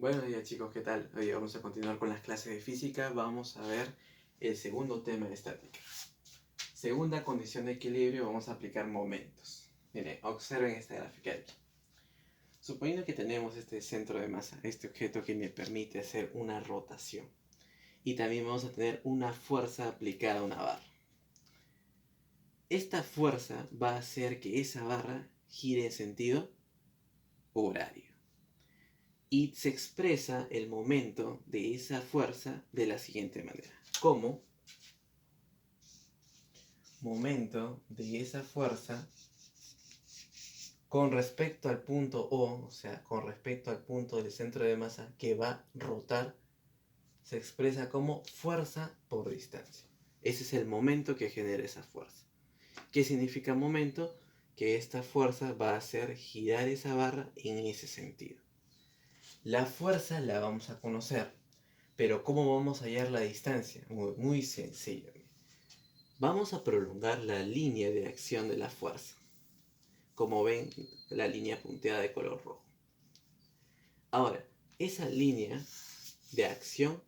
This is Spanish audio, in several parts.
Buenos días chicos, ¿qué tal? Hoy vamos a continuar con las clases de física. Vamos a ver el segundo tema de estática. Segunda condición de equilibrio, vamos a aplicar momentos. Miren, observen esta gráfica de aquí. Suponiendo que tenemos este centro de masa, este objeto que me permite hacer una rotación. Y también vamos a tener una fuerza aplicada a una barra. Esta fuerza va a hacer que esa barra gire en sentido horario. Y se expresa el momento de esa fuerza de la siguiente manera. Como momento de esa fuerza con respecto al punto O sea, con respecto al punto del centro de masa que va a rotar, se expresa como fuerza por distancia. Ese es el momento que genera esa fuerza. ¿Qué significa momento? Que esta fuerza va a hacer girar esa barra en ese sentido. La fuerza la vamos a conocer, pero ¿cómo vamos a hallar la distancia? Muy sencillo. Vamos a prolongar la línea de acción de la fuerza. Como ven, la línea punteada de color rojo. Ahora, esa línea de acción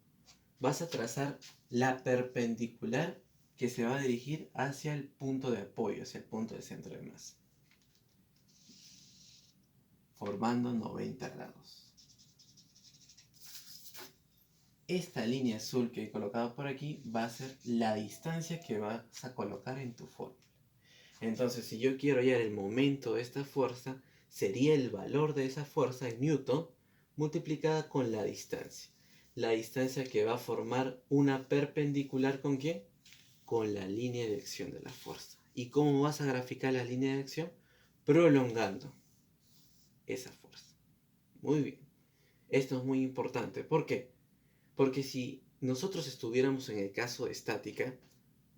vas a trazar la perpendicular que se va a dirigir hacia el punto de apoyo, hacia el punto de centro de masa, formando 90 grados. Esta línea azul que he colocado por aquí va a ser la distancia que vas a colocar en tu fórmula. Entonces, si yo quiero hallar el momento de esta fuerza, sería el valor de esa fuerza en Newton multiplicada con la distancia. La distancia que va a formar una perpendicular ¿con quién? Con la línea de acción de la fuerza. ¿Y cómo vas a graficar la línea de acción? Prolongando esa fuerza. Muy bien. Esto es muy importante. ¿Por qué? Porque si nosotros estuviéramos en el caso de estática,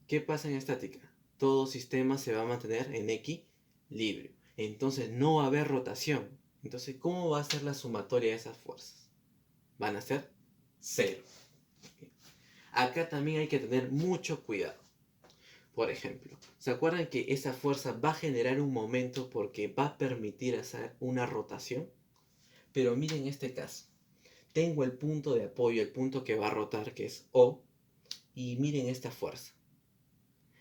¿qué pasa en estática? Todo sistema se va a mantener en equilibrio. Entonces no va a haber rotación. Entonces, ¿cómo va a ser la sumatoria de esas fuerzas? Van a ser 0. Acá también hay que tener mucho cuidado. Por ejemplo, ¿se acuerdan que esa fuerza va a generar un momento porque va a permitir hacer una rotación? Pero miren este caso. Tengo el punto de apoyo, el punto que va a rotar, que es O, y miren esta fuerza.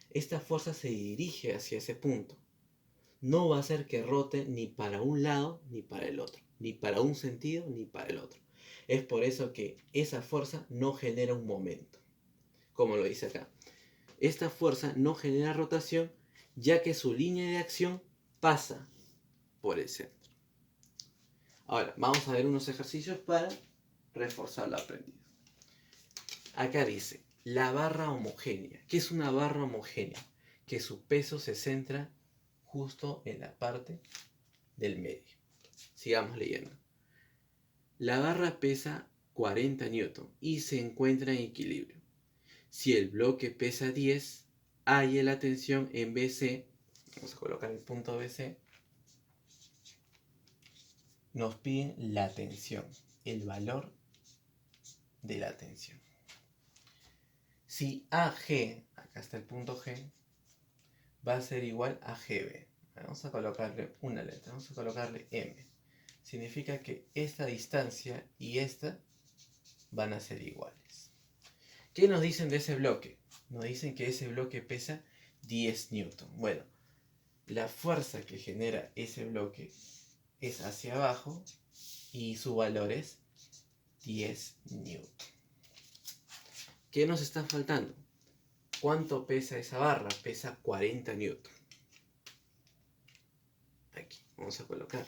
Esta fuerza se dirige hacia ese punto. No va a hacer que rote ni para un lado ni para el otro, ni para un sentido ni para el otro. Es por eso que esa fuerza no genera un momento, como lo dice acá. Esta fuerza no genera rotación ya que su línea de acción pasa por el centro. Ahora, vamos a ver unos ejercicios para reforzar lo aprendido. Acá dice, la barra homogénea. ¿Qué es una barra homogénea? Que su peso se centra justo en la parte del medio. Sigamos leyendo. La barra pesa 40 newton y se encuentra en equilibrio. Si el bloque pesa 10, halle la tensión en BC. Vamos a colocar el punto BC. Nos piden la tensión, el valor de la tensión. Si AG, acá está el punto G, va a ser igual a GB. Vamos a colocarle una letra, vamos a colocarle M. Significa que esta distancia y esta van a ser iguales. ¿Qué nos dicen de ese bloque? Nos dicen que ese bloque pesa 10 newton. Bueno, la fuerza que genera ese bloque es hacia abajo y su valor es 10 newton. ¿Qué nos está faltando? ¿Cuánto pesa esa barra? Pesa 40 newton. Aquí, vamos a colocar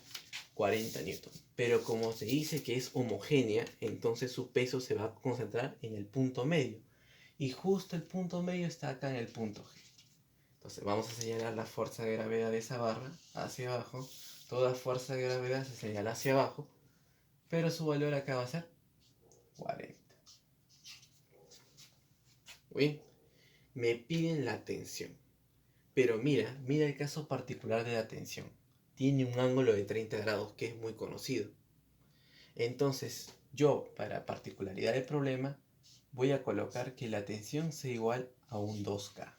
40 newton. Pero como se dice que es homogénea, entonces su peso se va a concentrar en el punto medio. Y justo el punto medio está acá en el punto G. Entonces vamos a señalar la fuerza de gravedad de esa barra hacia abajo. Toda fuerza de gravedad se señala hacia abajo, pero su valor acá va a ser 40. Bien, me piden la tensión. Pero mira el caso particular de la tensión. Tiene un ángulo de 30 grados que es muy conocido. Entonces, yo, para particularidad del problema, voy a colocar que la tensión sea igual a un 2K.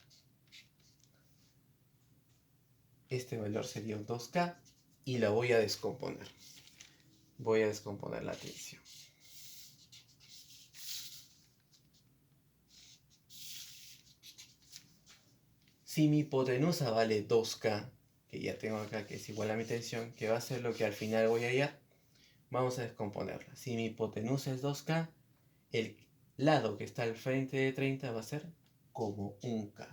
Este valor sería un 2K y la voy a descomponer. Voy a descomponer la tensión. Si mi hipotenusa vale 2K, que ya tengo acá, que es igual a mi tensión, que va a ser lo que al final voy a hallar, vamos a descomponerla. Si mi hipotenusa es 2K, el lado que está al frente de 30 va a ser como 1K.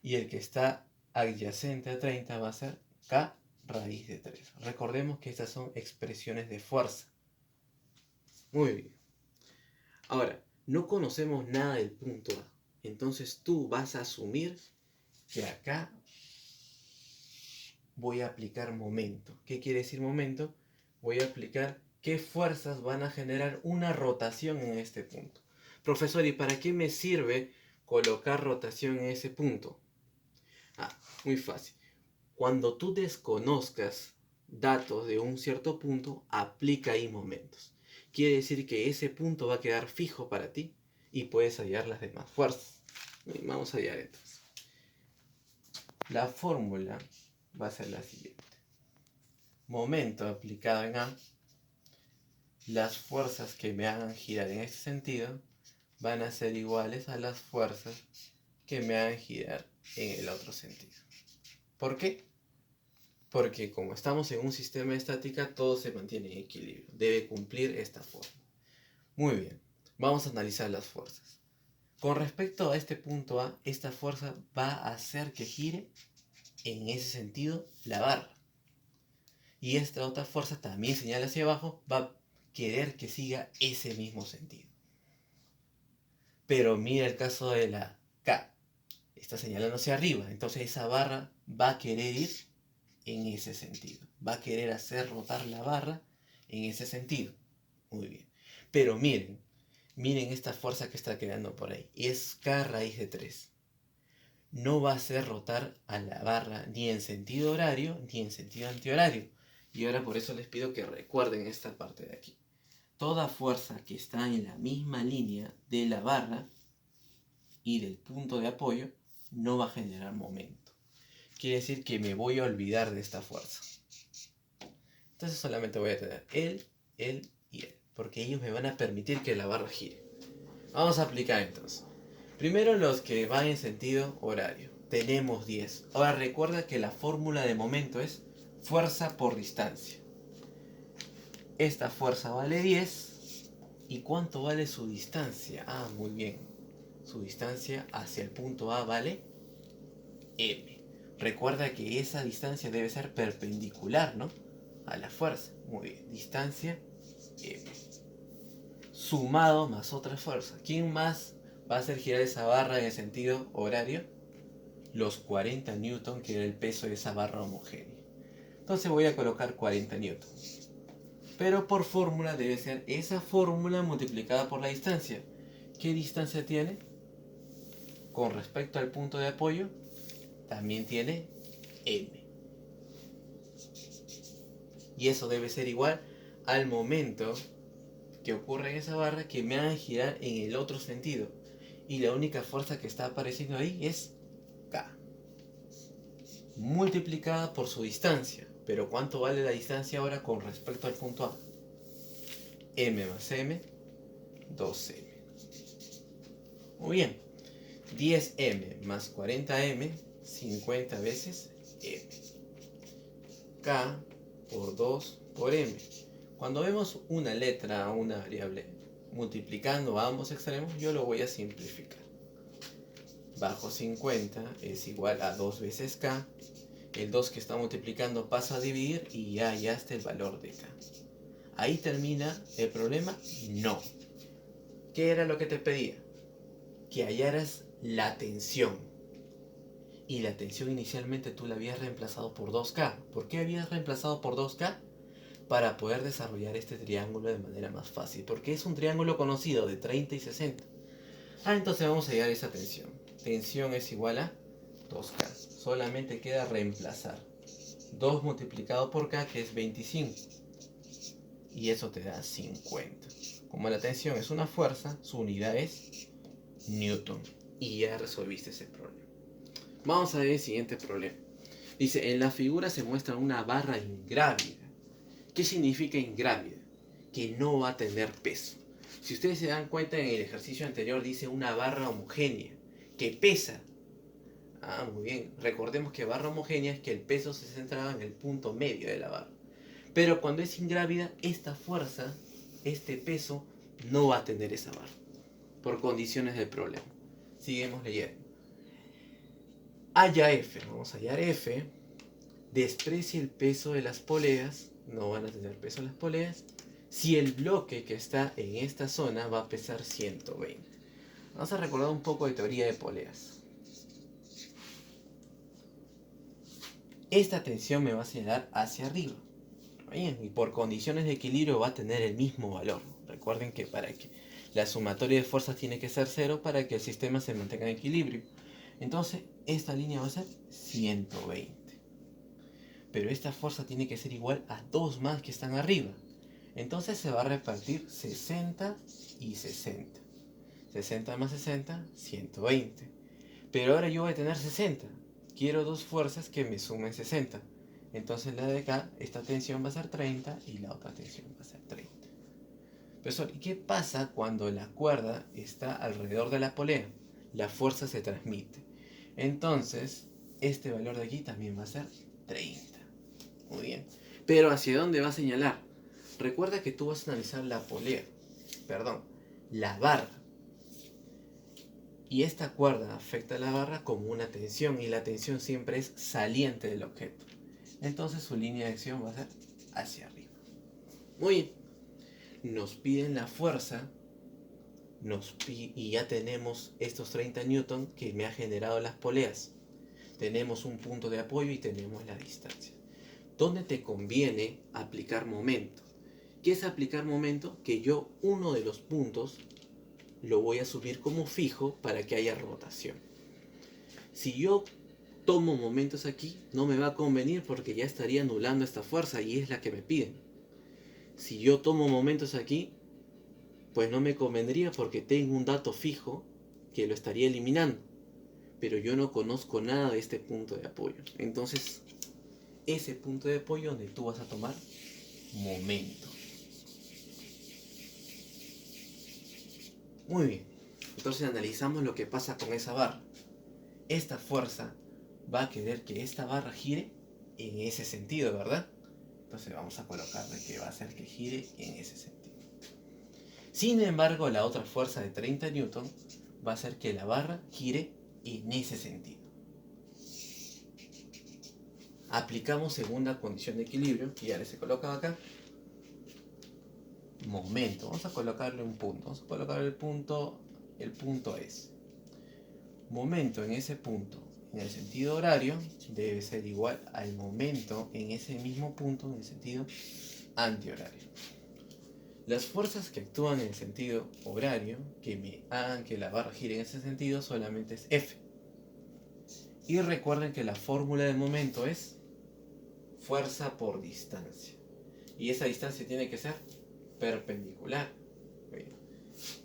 Y el que está adyacente a 30 va a ser K raíz de 3. Recordemos que estas son expresiones de fuerza. Muy bien. Ahora, no conocemos nada del punto A. Entonces tú vas a asumir que acá voy a aplicar momento. ¿Qué quiere decir momento? Voy a aplicar qué fuerzas van a generar una rotación en este punto. Profesor, ¿y para qué me sirve colocar rotación en ese punto? Muy fácil. Cuando tú desconozcas datos de un cierto punto, aplica ahí momentos. Quiere decir que ese punto va a quedar fijo para ti y puedes hallar las demás fuerzas. Vamos a hallar entonces. La fórmula va a ser la siguiente. Momento aplicado en A, las fuerzas que me hagan girar en este sentido van a ser iguales a las fuerzas que me hagan girar en el otro sentido. ¿Por qué? Porque como estamos en un sistema de estática, todo se mantiene en equilibrio. Debe cumplir esta forma. Muy bien, vamos a analizar las fuerzas. Con respecto a este punto A, esta fuerza va a hacer que gire en ese sentido la barra. Y esta otra fuerza también señala hacia abajo, va a querer que siga ese mismo sentido. Pero mira el caso de la K. Está señalando hacia arriba, entonces esa barra va a querer ir en ese sentido. Va a querer hacer rotar la barra en ese sentido. Muy bien. Pero miren esta fuerza que está quedando por ahí. Es K raíz de 3. No va a hacer rotar a la barra ni en sentido horario ni en sentido antihorario. Y ahora por eso les pido que recuerden esta parte de aquí. Toda fuerza que está en la misma línea de la barra y del punto de apoyo no va a generar momento. Quiere decir que me voy a olvidar de esta fuerza. Entonces solamente voy a tener él y él. Porque ellos me van a permitir que la barra gire. Vamos a aplicar entonces. Primero los que van en sentido horario. Tenemos 10. Ahora recuerda que la fórmula de momento es fuerza por distancia. Esta fuerza vale 10. ¿Y cuánto vale su distancia? Muy bien. Su distancia hacia el punto A vale m. Recuerda que esa distancia debe ser perpendicular, ¿no?, a la fuerza. Muy bien. Distancia m. Sumado más otra fuerza. ¿Quién más va a hacer girar esa barra en el sentido horario? Los 40 newton, que era el peso de esa barra homogénea. Entonces voy a colocar 40 newton. Pero por fórmula debe ser esa fórmula multiplicada por la distancia. ¿Qué distancia tiene? Con respecto al punto de apoyo, también tiene m. Y eso debe ser igual al momento que ocurre en esa barra que me hagan girar en el otro sentido. Y la única fuerza que está apareciendo ahí es K. Multiplicada por su distancia. Pero ¿cuánto vale la distancia ahora con respecto al punto A? M más M, 2M. Muy bien. 10M más 40M, 50 veces M. K por 2 por M. Cuando vemos una letra o una variable multiplicando a ambos extremos, yo lo voy a simplificar. Bajo 50 es igual a 2 veces K. El 2 que está multiplicando pasa a dividir y ya hallaste el valor de K. ¿Ahí termina el problema? No. ¿Qué era lo que te pedía? Que hallaras la tensión. Y la tensión inicialmente tú la habías reemplazado por 2K. ¿Por qué habías reemplazado por 2K? Para poder desarrollar este triángulo de manera más fácil. Porque es un triángulo conocido de 30 y 60. Entonces vamos a hallar esa tensión. Tensión es igual a 2K. Solamente queda reemplazar 2 multiplicado por K, que es 25. Y eso te da 50. Como la tensión es una fuerza, su unidad es Newton. Y ya resolviste ese problema. Vamos a ver el siguiente problema. Dice, en la figura se muestra una barra ingrávida. ¿Qué significa ingrávida? Que no va a tener peso. Si ustedes se dan cuenta, en el ejercicio anterior dice una barra homogénea, que pesa. Ah, muy bien. Recordemos que barra homogénea es que el peso se centraba en el punto medio de la barra. Pero cuando es ingrávida, esta fuerza, este peso, no va a tener esa barra. Por condiciones del problema. Seguimos leyendo. Halla F. Vamos a hallar F. Desprecie el peso de las poleas. No van a tener peso las poleas. Si el bloque que está en esta zona va a pesar 120. Vamos a recordar un poco de teoría de poleas. Esta tensión me va a señalar hacia arriba. Bien, y por condiciones de equilibrio va a tener el mismo valor. Recuerden que para que la sumatoria de fuerzas tiene que ser 0 para que el sistema se mantenga en equilibrio. Entonces, esta línea va a ser 120. Pero esta fuerza tiene que ser igual a dos más que están arriba. Entonces se va a repartir 60 y 60. 60 más 60, 120. Pero ahora yo voy a tener 60. Quiero dos fuerzas que me sumen 60. Entonces la de acá, esta tensión va a ser 30 y la otra tensión va a ser 30. Profesor, ¿y qué pasa cuando la cuerda está alrededor de la polea? La fuerza se transmite. Entonces, este valor de aquí también va a ser 30. Muy bien. Pero ¿hacia dónde va a señalar? Recuerda que tú vas a analizar la polea. Perdón, la barra. Y esta cuerda afecta a la barra como una tensión y la tensión siempre es saliente del objeto. Entonces su línea de acción va a ser hacia arriba. Muy bien. Nos piden la fuerza y ya tenemos estos 30 newton que me ha generado las poleas. Tenemos un punto de apoyo y tenemos la distancia. ¿Dónde te conviene aplicar momento? ¿Qué es aplicar momento? Que yo uno de los puntos lo voy a subir como fijo para que haya rotación. Si yo tomo momentos aquí, no me va a convenir porque ya estaría anulando esta fuerza y es la que me piden. Si yo tomo momentos aquí, pues no me convendría porque tengo un dato fijo que lo estaría eliminando. Pero yo no conozco nada de este punto de apoyo. Entonces, ese punto de apoyo donde tú vas a tomar momento. Muy bien. Entonces analizamos lo que pasa con esa barra. Esta fuerza va a querer que esta barra gire en ese sentido, ¿verdad? Entonces vamos a colocarle que va a hacer que gire en ese sentido. Sin embargo, la otra fuerza de 30 newton va a hacer que la barra gire en ese sentido. Aplicamos segunda condición de equilibrio, que ya les he colocado acá. Momento, vamos a colocarle un punto. Vamos a colocarle el punto S. Momento en ese punto, en el sentido horario, debe ser igual al momento en ese mismo punto en el sentido antihorario. Las fuerzas que actúan en el sentido horario, que me hagan que la barra gire en ese sentido, solamente es F. Y recuerden que la fórmula de momento es fuerza por distancia. Y esa distancia tiene que ser perpendicular.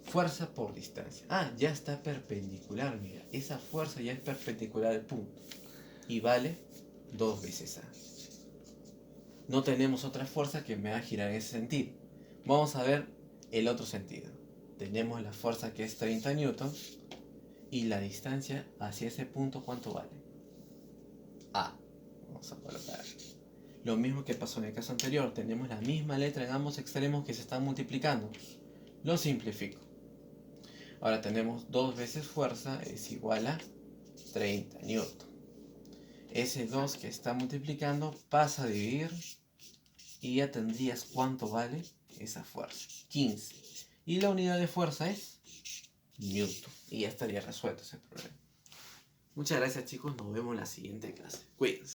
Fuerza por distancia. Ah, ya está perpendicular, mira. Esa fuerza ya es perpendicular al punto. Y vale 2 veces A. No tenemos otra fuerza que me haga girar en ese sentido. Vamos a ver el otro sentido. Tenemos la fuerza que es 30 newtons. Y la distancia hacia ese punto, ¿cuánto vale? A. Vamos a colocar. Lo mismo que pasó en el caso anterior. Tenemos la misma letra en ambos extremos que se están multiplicando. Lo simplifico. Ahora tenemos 2 veces fuerza es igual a 30 newton. Ese 2 que está multiplicando pasa a dividir y ya tendrías cuánto vale esa fuerza. 15. Y la unidad de fuerza es newton. Y ya estaría resuelto ese problema. Muchas gracias chicos, nos vemos en la siguiente clase. Cuídense.